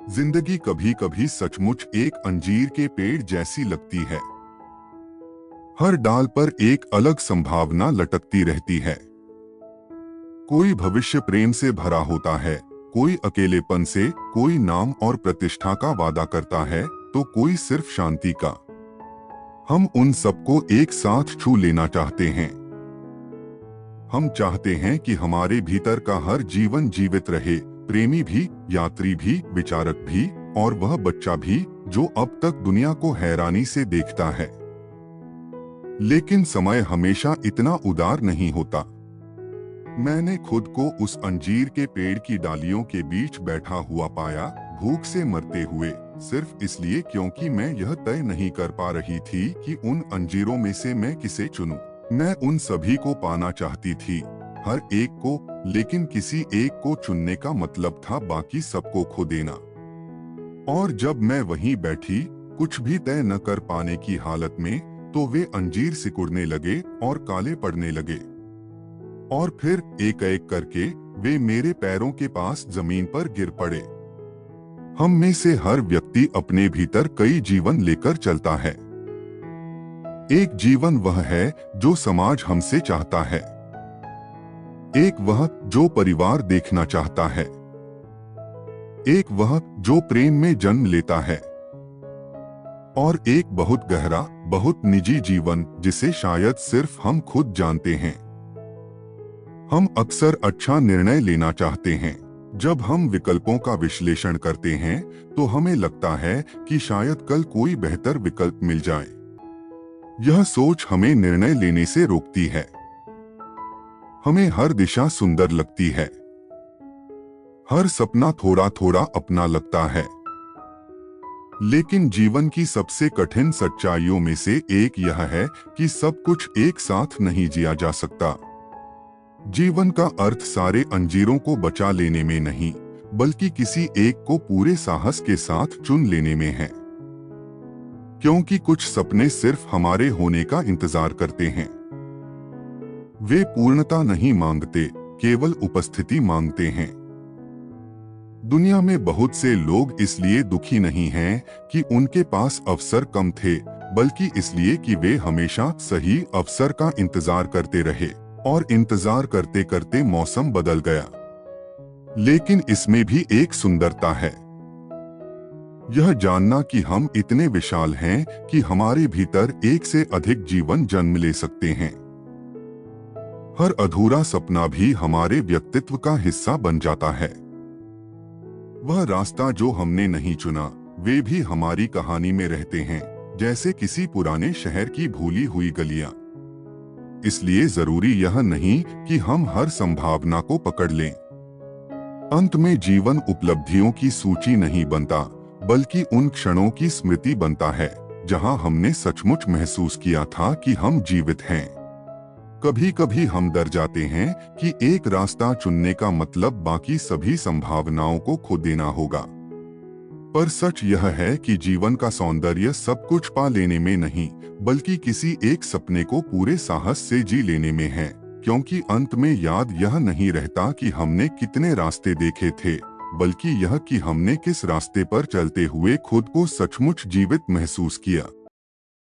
जिंदगी कभी कभी सचमुच एक अंजीर के पेड़ जैसी लगती है। हर डाल पर एक अलग संभावना लटकती रहती है। कोई भविष्य प्रेम से भरा होता है, कोई अकेलेपन से, कोई नाम और प्रतिष्ठा का वादा करता है, तो कोई सिर्फ शांति का। हम उन सबको एक साथ छू लेना चाहते हैं। हम चाहते हैं कि हमारे भीतर का हर जीवन जीवित रहे, प्रेमी भी, यात्री भी, विचारक भी, और वह बच्चा भी जो अब तक दुनिया को हैरानी से देखता है। लेकिन समय हमेशा इतना उदार नहीं होता। मैंने खुद को उस अंजीर के पेड़ की डालियों के बीच बैठा हुआ पाया, भूख से मरते हुए, सिर्फ इसलिए क्योंकि मैं यह तय नहीं कर पा रही थी कि उन अंजीरों में से मैं किसे चुनूं। मैं उन सभी को पाना चाहती थी, हर एक को, लेकिन किसी एक को चुनने का मतलब था बाकी सबको खो देना। और जब मैं वहीं बैठी, कुछ भी तय न कर पाने की हालत में, तो वे अंजीर सिकुड़ने लगे और काले पड़ने लगे। और फिर एक एक करके वे मेरे पैरों के पास जमीन पर गिर पड़े। हम में से हर व्यक्ति अपने भीतर कई जीवन लेकर चलता है। एक जीवन वह है जो समाज हमसे चाहता है, एक वह जो परिवार देखना चाहता है, एक वह जो प्रेम में जन्म लेता है, और एक बहुत गहरा, बहुत निजी जीवन जिसे शायद सिर्फ हम खुद जानते हैं। हम अक्सर अच्छा निर्णय लेना चाहते हैं। जब हम विकल्पों का विश्लेषण करते हैं तो हमें लगता है कि शायद कल कोई बेहतर विकल्प मिल जाए। यह सोच हमें निर्णय लेने से रोकती है। हमें हर दिशा सुंदर लगती है, हर सपना थोड़ा थोड़ा अपना लगता है। लेकिन जीवन की सबसे कठिन सच्चाइयों में से एक यह है कि सब कुछ एक साथ नहीं जिया जा सकता। जीवन का अर्थ सारे अंजीरों को बचा लेने में नहीं, बल्कि किसी एक को पूरे साहस के साथ चुन लेने में है। क्योंकि कुछ सपने सिर्फ हमारे होने का इंतजार करते हैं। वे पूर्णता नहीं मांगते, केवल उपस्थिति मांगते हैं। दुनिया में बहुत से लोग इसलिए दुखी नहीं हैं कि उनके पास अवसर कम थे, बल्कि इसलिए कि वे हमेशा सही अवसर का इंतजार करते रहे, और इंतजार करते करते मौसम बदल गया। लेकिन इसमें भी एक सुंदरता है, यह जानना कि हम इतने विशाल हैं कि हमारे भीतर एक से अधिक जीवन जन्म ले सकते हैं। हर अधूरा सपना भी हमारे व्यक्तित्व का हिस्सा बन जाता है। वह रास्ता जो हमने नहीं चुना, वे भी हमारी कहानी में रहते हैं, जैसे किसी पुराने शहर की भूली हुई गलियां। इसलिए जरूरी यह नहीं कि हम हर संभावना को पकड़ लें। अंत में जीवन उपलब्धियों की सूची नहीं बनता, बल्कि उन क्षणों की स्मृति बनता है जहां हमने सचमुच महसूस किया था कि हम जीवित हैं। कभी कभी हम डर जाते हैं कि एक रास्ता चुनने का मतलब बाकी सभी संभावनाओं को खो देना होगा। पर सच यह है कि जीवन का सौंदर्य सब कुछ पा लेने में नहीं, बल्कि किसी एक सपने को पूरे साहस से जी लेने में है। क्योंकि अंत में याद यह नहीं रहता कि हमने कितने रास्ते देखे थे, बल्कि यह कि हमने किस रास्ते पर चलते हुए खुद को सचमुच जीवित महसूस किया।